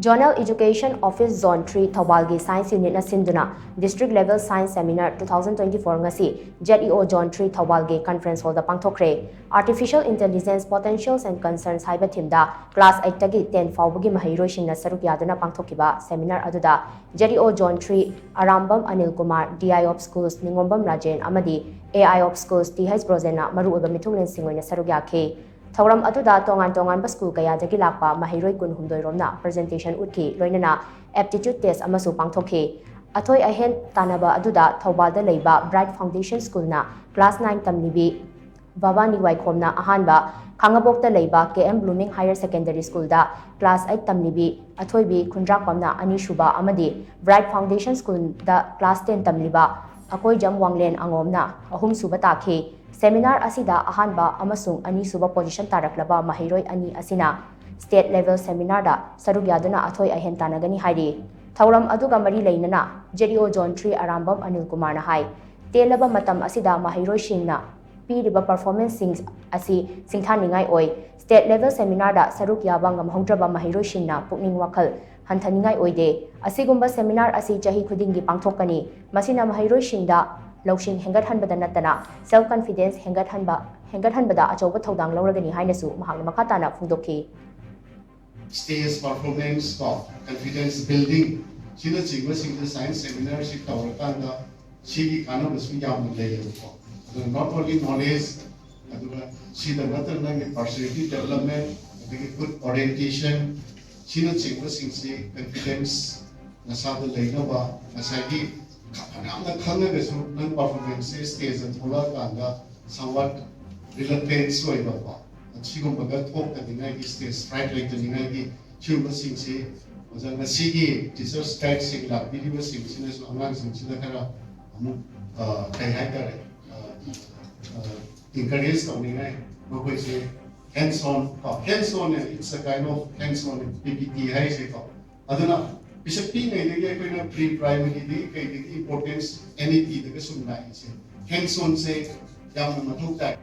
ZONAL Education Office Zone 3 Thoubal Science Unit na SHINDUNA District Level Science Seminar 2024 ngasi ZEO Zone 3 Thoubal Conference Hall da Pangthokhre Artificial Intelligence Potentials and Concerns haiba thimda Class 8 tagi 10 fawbagi mahairosing na saruk yaduna pangthokiba seminar aduda ZEO Zone 3 Arambam Anil Kumar DI of Schools Ningombam Rajen amadi AI of Schools TH Brozena maru oba mithunglen singoi na saruk yakhe Thauram aduda tongan school kaya dagi lakpa mahiroi kun humdoi romna presentation utki loinana aptitude test amasu pangthokhe athoi ahen tanaba aduda Thoubal da leiba Bright Foundation School na class 9 tamlibi Baba Niwai khomna ahanba Khangabok da leiba KM Blooming Higher Secondary School da class 8 tamlibi athoi bi khundrak pamna ani shuba amadi Bright Foundation School da class 10 tamliba akoi jam wanglen angomna ahum suba takhe Seminar asida ahanba amasung ani suba position taraklaba mahiroi ani asina state level seminar da saruk yaduna athoi ahen tanagani hairi thauram aduga mari leinana ZEO Zone 3 Arambam Anil Kumar na hai telaba matam asida mahiroi shingna piriba performance sings asi singthaningai oi state level seminar da saruk yaba ngam hongtraba mahiroi shingna pukning wakhal hanthaningai oide asigumba seminar asi chahi khudingi pangthokani masina mahiroi shingda Laushin hengat hanbada natana self confidence hengat hanbada achoba thodang lawragani hainasu mahakna makhatana phungdokhi stage performance confidence building sida chigba singda science seminar si tawrakanda sigi kana basu yam leyo not only knowledge aduga sida natana personality development good orientation sida chigba singsi confidence nasada leinawa asagi Kanamna Kanagasu, non performance stage and Holakanda, somewhat reluctant soy baba. And she go back hope that the Nike stays right like the Nike, Chuma Singsi, was a Sigi, Tisser Strike Sigla, Video Sings in his Amans and Chilakara, Kayaka, encouraged coming, which is hands-on, it's a kind of hands-on PPT, high say. Adana. Bisa pinay lagi ako na pre-primary di kay importance NET daga sumnay siya. Hands-on say yang matutag.